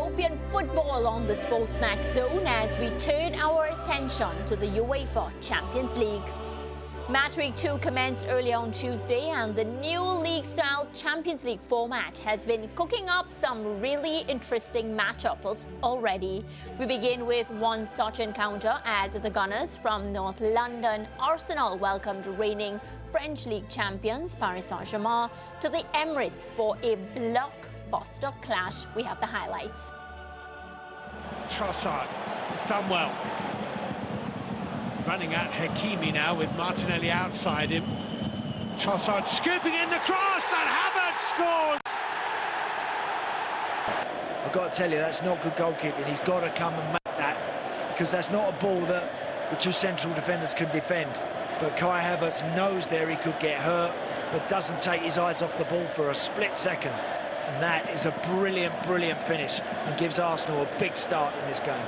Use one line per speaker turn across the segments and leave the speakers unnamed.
European football on the SportsMax zone as we turn our attention to the UEFA Champions League. Match week 2 commenced early on Tuesday, and the new league-style Champions League format has been cooking up some really interesting matchups already. We begin with one such encounter as the Gunners from North London, Arsenal, welcomed reigning French League champions Paris Saint-Germain to the Emirates for a blockbuster clash. We have the highlights.
Trassard has done well. Running at Hakimi now with Martinelli outside him. Trassard scooping in the cross, and Havertz scores!
I've got to tell you, that's not good goalkeeping. He's got to come and make that, because that's not a ball that the two central defenders can defend. But Kai Havertz knows there he could get hurt, but doesn't take his eyes off the ball for a split second. And that is a brilliant, brilliant finish, and gives Arsenal a big start in this game.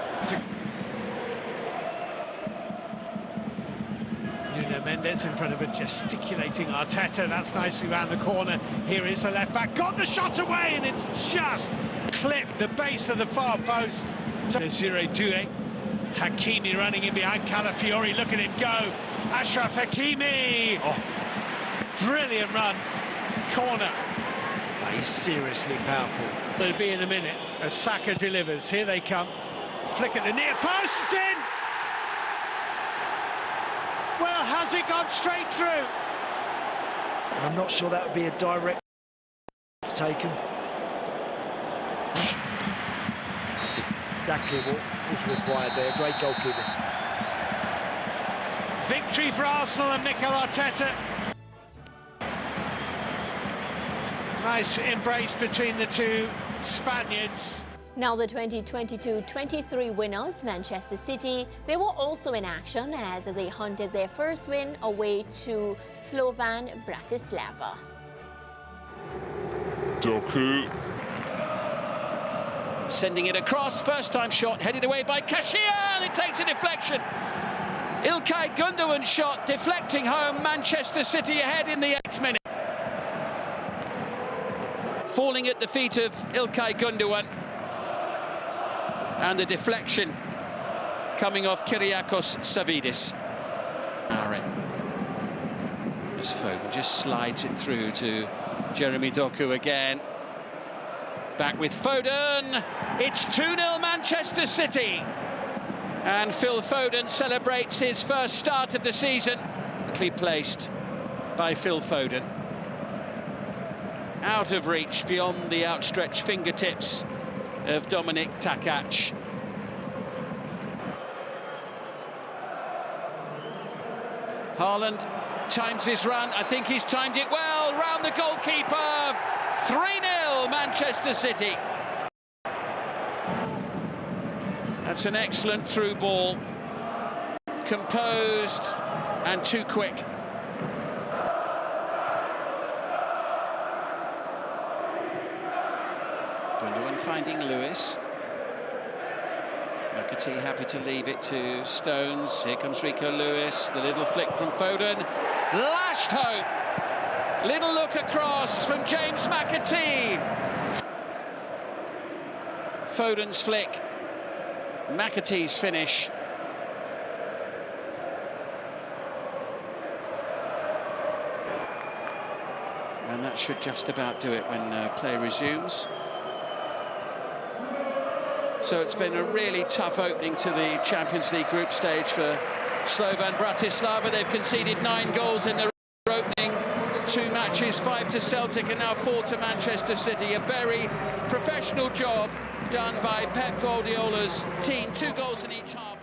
Nuno Mendes in front of a gesticulating Arteta. That's nicely round the corner. Here is the left back. Got the shot away, and it's just clipped the base of the far post. Desiree Doué. Hakimi running in behind Calafiori. Look at him go. Achraf Hakimi. Oh, brilliant run. Corner.
Oh, he's seriously powerful.
It'll be in a minute as Saka delivers. Here they come. Flick at the near post. It's in. Well, has it gone straight through?
And I'm not sure that would be a direct taken. That's exactly what was required there. Great goalkeeping.
Victory for Arsenal and Mikel Arteta. Nice embrace between the two Spaniards.
Now the 2022-23 winners, Manchester City, they were also in action as they hunted their first win away to Slovan Bratislava.
Doku. Sending it across, first time shot, headed away by Kashia, and it takes a deflection. İlkay Gündoğan's shot deflecting home, Manchester City ahead in the 8th minute. Falling at the feet of İlkay Gündoğan. And the deflection coming off Kyriakos Savidis. As Foden just slides it through to Jeremy Doku again. Back with Foden. It's 2-0 Manchester City. And Phil Foden celebrates his first start of the season. Quickly placed by Phil Foden. Out of reach, beyond the outstretched fingertips of Dominic Takac. Haaland times his run. I think he's timed it well. Round the goalkeeper. 3-0 Manchester City. That's an excellent through ball. Composed and too quick. Gündoğan finding Lewis. McAtee happy to leave it to Stones. Here comes Rico Lewis. The little flick from Foden. Lashed home. Little look across from James McAtee. Foden's flick. McAtee's finish. And that should just about do it when play resumes. So it's been a really tough opening to the Champions League group stage for Slovan Bratislava. They've conceded 9 goals in their opening 2 matches, 5 to Celtic and now 4 to Manchester City. A very professional job done by Pep Guardiola's team. 2 goals in each half.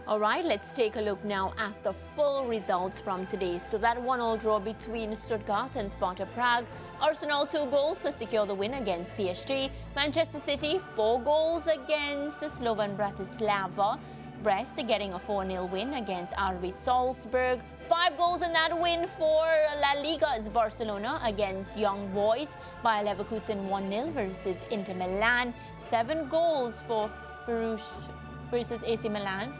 All right, let's take a look now at the full results from today. So that 1-1 draw between Stuttgart and Sparta Prague. Arsenal 2 goals to secure the win against PSG. Manchester City 4 goals against Slovan Bratislava. Brest getting a 4-0 win against RB Salzburg. 5 goals in that win for La Liga's Barcelona against Young Boys. Bayer Leverkusen 1-0 versus Inter Milan. 7 goals for Borussia versus AC Milan.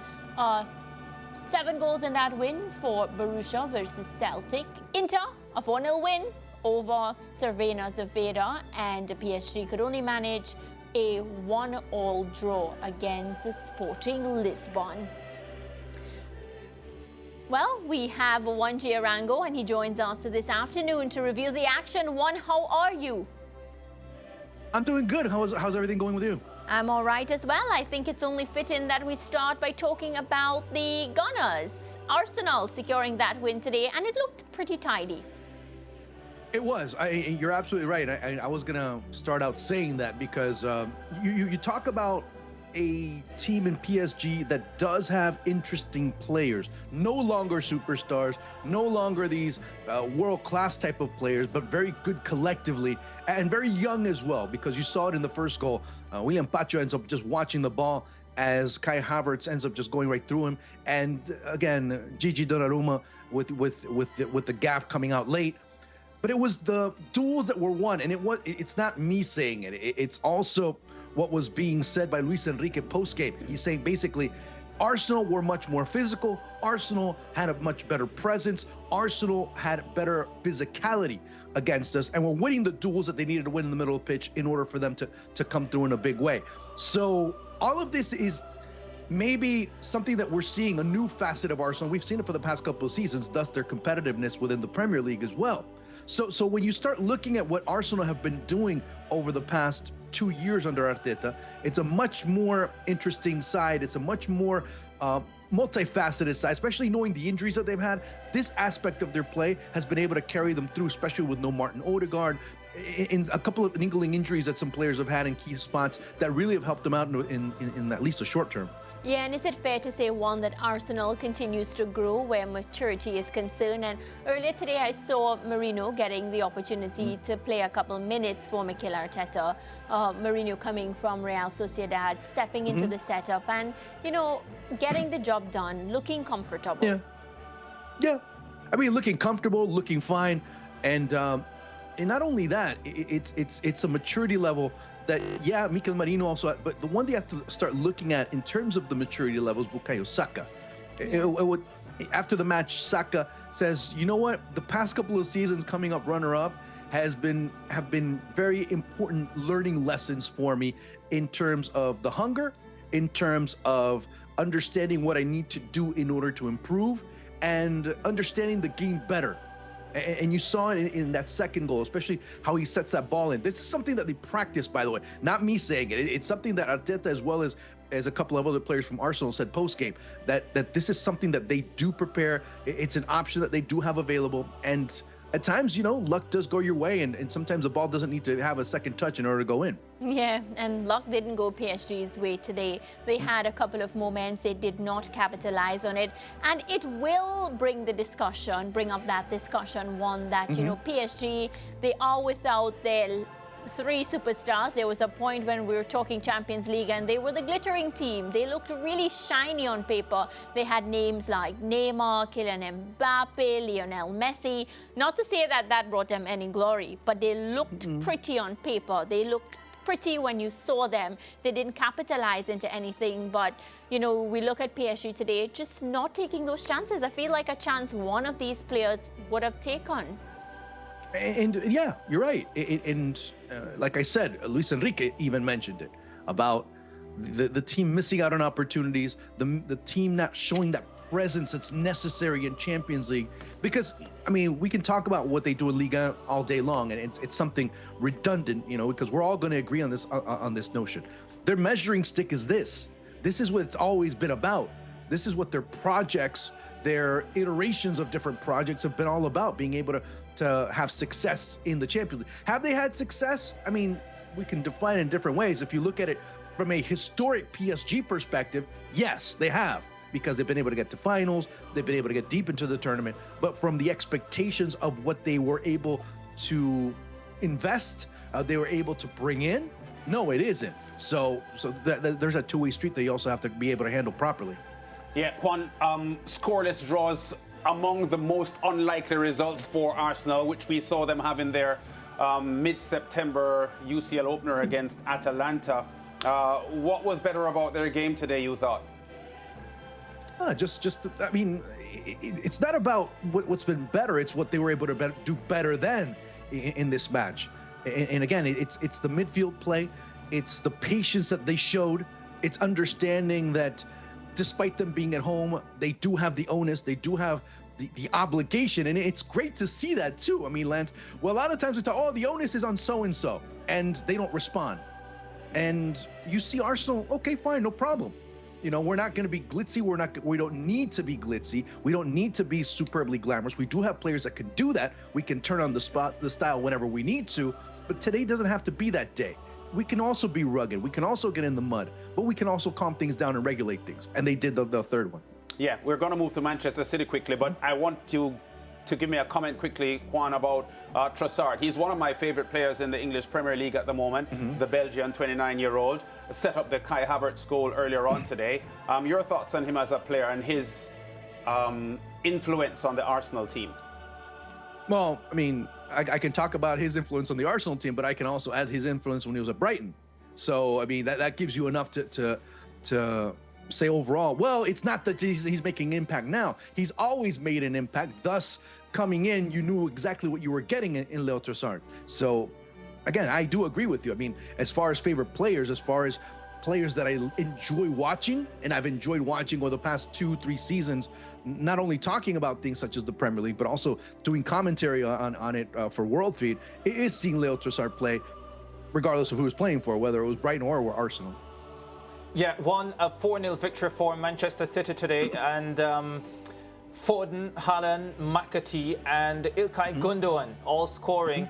7 goals in that win for Borussia versus Celtic. Inter, a 4-0 win over Cervena Zaveda, and PSG could only manage a 1-1 draw against Sporting Lisbon. Well, we have Juan Arango, and he joins us this afternoon to review the action. Juan, how are you?
I'm doing good. How's everything going with you?
I'm all right as well. I think it's only fitting that we start by talking about the Gunners. Arsenal securing that win today, and it looked pretty tidy.
It was. You're absolutely right. I was going to start out saying that because you talk about a team in PSG that does have interesting players, no longer superstars, no longer these world-class type of players, but very good collectively and very young as well, because you saw it in the first goal. William Pacho ends up just watching the ball as Kai Havertz ends up just going right through him. And again, Gigi Donnarumma with the gap coming out late. But it was the duels that were won, and it's not me saying it. It's also what was being said by Luis Enrique post-game. He's saying basically, Arsenal were much more physical. Arsenal had a much better presence. Arsenal had better physicality against us, and were winning the duels that they needed to win in the middle of the pitch in order for them to come through in a big way. So all of this is maybe something that we're seeing, a new facet of Arsenal. We've seen it for the past couple of seasons, thus their competitiveness within the Premier League as well. So when you start looking at what Arsenal have been doing over the past 2 years under Arteta, it's a much more interesting side. It's a much more multifaceted side, especially knowing the injuries that they've had. This aspect of their play has been able to carry them through, especially with no Martin Odegaard, in a couple of niggling injuries that some players have had in key spots that really have helped them out in at least the short term.
Yeah, and is it fair to say, one, that Arsenal continues to grow where maturity is concerned? And earlier today, I saw Mourinho getting the opportunity to play a couple minutes for Mikel Arteta. Mourinho coming from Real Sociedad, stepping into the setup and, you know, getting the job done, looking comfortable.
Yeah. I mean, looking comfortable, looking fine. And not only that, it's a maturity level that, yeah, Mikel Mourinho also, but the one they have to start looking at in terms of the maturity levels, Bukayo Saka. After the match, Saka says, you know what, the past couple of seasons coming up runner-up have been very important learning lessons for me in terms of the hunger, in terms of understanding what I need to do in order to improve, and understanding the game better. And you saw it in that second goal, especially how he sets that ball in. This is something that they practice, by the way, not me saying it. It's something that Arteta, as well as a couple of other players from Arsenal, said post-game, that this is something that they do prepare. It's an option that they do have available. And at times, you know, luck does go your way, and sometimes the ball doesn't need to have a second touch in order to go in.
Yeah, and luck didn't go PSG's way today. They had a couple of moments, they did not capitalize on it, and it will bring up that discussion, one that, you know, PSG, they are without their 3 superstars. There was a point when we were talking Champions League and they were the glittering team. They looked really shiny on paper. They had names like Neymar, Kylian Mbappe, Lionel Messi. Not to say that that brought them any glory, but they looked pretty on paper. They looked pretty when you saw them. They didn't capitalize into anything, but, you know, we look at PSG today, just not taking those chances. I feel like a chance one of these players would have taken.
And yeah, you're right. Like I said, Luis Enrique even mentioned it about the team missing out on opportunities, the team not showing that presence that's necessary in Champions League. Because, I mean, we can talk about what they do in Liga all day long, and it's something redundant, you know, because we're all going to agree on this notion. Their measuring stick is this. This is what it's always been about. This is what their projects, their iterations of different projects have been all about, being able to have success in the Champions League. Have they had success? I mean, we can define it in different ways. If you look at it from a historic PSG perspective, yes, they have, because they've been able to get to finals, they've been able to get deep into the tournament. But from the expectations of what they were able to invest, they were able to bring in, no, it isn't. So there's a two-way street that you also have to be able to handle properly.
Yeah, Juan, scoreless draws among the most unlikely results for Arsenal, which we saw them having their mid-September UCL opener against Atalanta. What was better about their game today, you thought?
I mean, it's not about what's been better. It's what they were able to do better than in this match. And again, it's the midfield play. It's the patience that they showed. It's understanding that despite them being at home, they do have the onus, they do have the obligation, and it's great to see that too. I mean, Lance, well, a lot of times we talk, oh, the onus is on so-and-so, and they don't respond. And you see Arsenal, okay, fine, no problem. You know, we're not going to be glitzy. We don't need to be glitzy. We don't need to be superbly glamorous. We do have players that can do that. We can turn on the style whenever we need to, but today doesn't have to be that day. We can also be rugged. We can also get in the mud, but we can also calm things down and regulate things. And they did the third one. Yeah,
we're going to move to Manchester City quickly, but I want you to give me a comment quickly, Juan, about Trassard. He's one of my favorite players in the English Premier League at the moment. The Belgian 29-year-old set up the Kai Havertz goal earlier on today. Your thoughts on him as a player and his influence on the Arsenal team?
Well, I mean, I can talk about his influence on the Arsenal team, but I can also add his influence when he was at Brighton. So, I mean, that gives you enough to say overall, well, it's not that he's making impact now. He's always made an impact. Thus, coming in, you knew exactly what you were getting in Leo Trassard. So, again, I do agree with you. I mean, as far as favorite players, as far as players that I enjoy watching, and I've enjoyed watching over the past 2-3 seasons, not only talking about things such as the Premier League, but also doing commentary on it for World Feed, it is seeing Leo Trassard play, regardless of who was playing for, whether it was Brighton or Arsenal.
Yeah, won a 4-0 victory for Manchester City today, and Foden, Haaland, McAtee, and Ilkay Gundogan all scoring.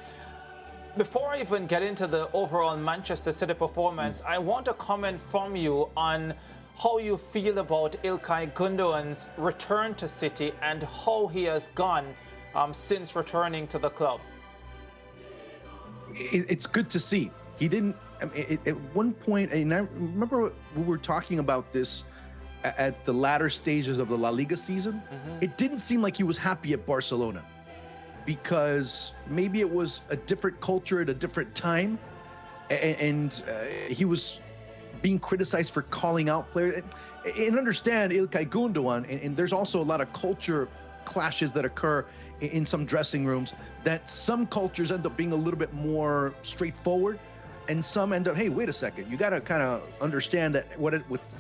Before I even get into the overall Manchester City performance, I want a comment from you on how you feel about Ilkay Gundogan's return to City and how he has gone since returning to the club.
It's good to see. He didn't, I mean, at one point, and I remember we were talking about this at the latter stages of the La Liga season. It didn't seem like he was happy at Barcelona because maybe it was a different culture at a different time, and he was being criticized for calling out players. And understand Ilkay Gundogan, and there's also a lot of culture clashes that occur in some dressing rooms, that some cultures end up being a little bit more straightforward, and some end up, hey, wait a second, you got to kind of understand that what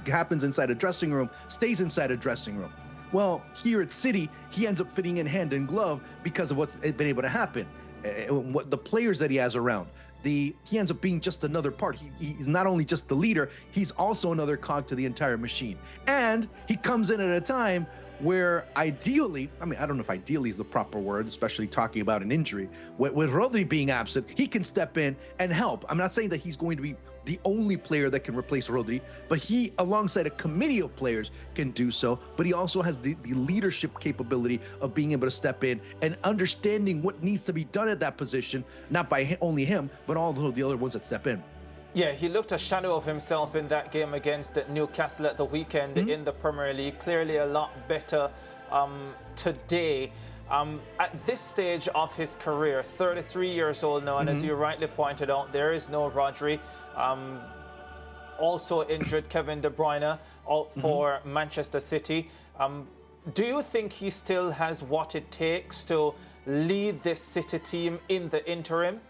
happens inside a dressing room stays inside a dressing room. Well, here at City, he ends up fitting in hand in glove because of what's been able to happen, what the players that he has around. He ends up being just another part. He's not only just the leader, he's also another cog to the entire machine. And he comes in at a time where ideally, I mean, I don't know if ideally is the proper word, especially talking about an injury. With Rodri being absent, he can step in and help. I'm not saying that he's going to be the only player that can replace Rodri, but he, alongside a committee of players, can do so. But he also has the leadership capability of being able to step in and understanding what needs to be done at that position, not by only him, but all the other ones that step in.
Yeah, he looked a shadow of himself in that game against Newcastle at the weekend in the Premier League. Clearly a lot better today. At this stage of his career, 33 years old now, and as you rightly pointed out, there is no Rodri. Also injured Kevin De Bruyne out for Manchester City. Do you think he still has what it takes to lead this City team in the interim?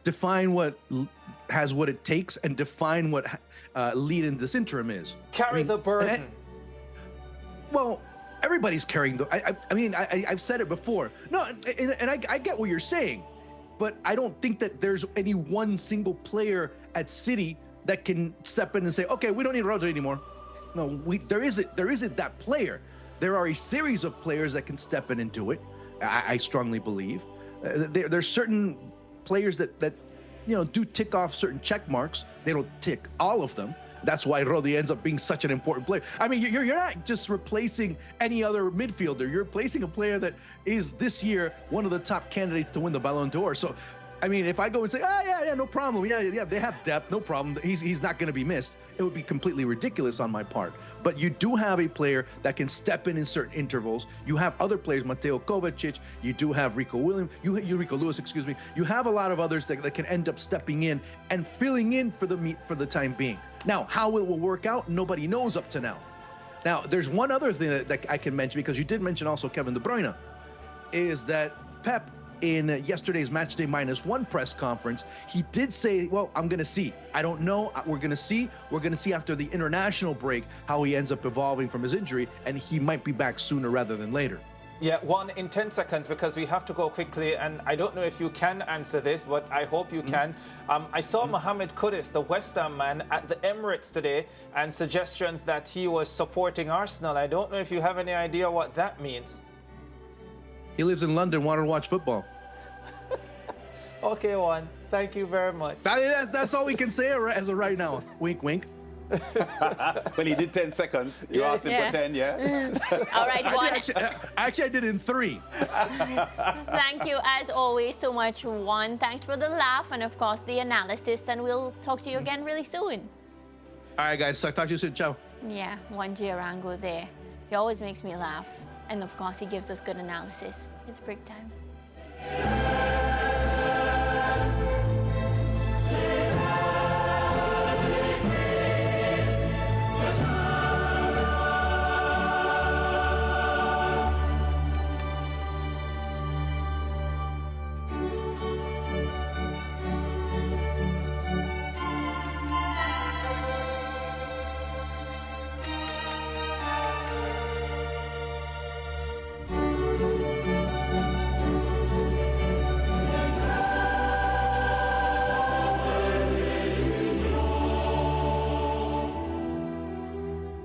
Define what has what it takes, and define what lead in this interim is.
Carry the burden.
Well, everybody's carrying the. I've said it before. No, and I get what you're saying, but I don't think that there's any one single player at City that can step in and say, okay, we don't need Rodri anymore. No, there isn't that player. There are a series of players that can step in and do it. I strongly believe. There's certain players that do tick off certain check marks. They don't tick all of them. That's why Rodri ends up being such an important player. I mean, you're not just replacing any other midfielder. You're replacing a player that is this year one of the top candidates to win the Ballon d'Or. So, I mean, if I go and say, oh, yeah, no problem. Yeah, they have depth, no problem. He's not going to be missed. It would be completely ridiculous on my part. But you do have a player that can step in certain intervals. You have other players, Mateo Kovacic. You do have Rico Williams. Rico Lewis, excuse me. You have a lot of others that can end up stepping in and filling in for the time being. Now, how it will work out, nobody knows up to now. Now, there's one other thing that I can mention, because you did mention also Kevin De Bruyne, is that Pep in yesterday's Matchday -1 press conference, he did say, well, I'm going to see. I don't know. We're going to see. We're going to see after the international break how he ends up evolving from his injury, and he might be back sooner rather than later.
Yeah, one in 10 seconds because we have to go quickly, and I don't know if you can answer this, but I hope you can. I saw Mohamed Kudus, the West Ham man, at the Emirates today, and suggestions that he was supporting Arsenal. I don't know if you have any idea what that means.
He lives in London, wanted to watch football.
Okay, Juan, thank you very much.
That's all we can say as of right now. Wink, wink.
Well, he did 10 seconds. You asked him for 10, yeah?
All right, Juan.
Actually, I did it in 3.
Thank you, as always, so much, Juan. Thanks for the laugh and, of course, the analysis. And we'll talk to you again really soon.
All right, guys. Talk to you soon. Ciao.
Yeah, Juan Giarango there. He always makes me laugh. And, of course, he gives us good analysis. It's break time.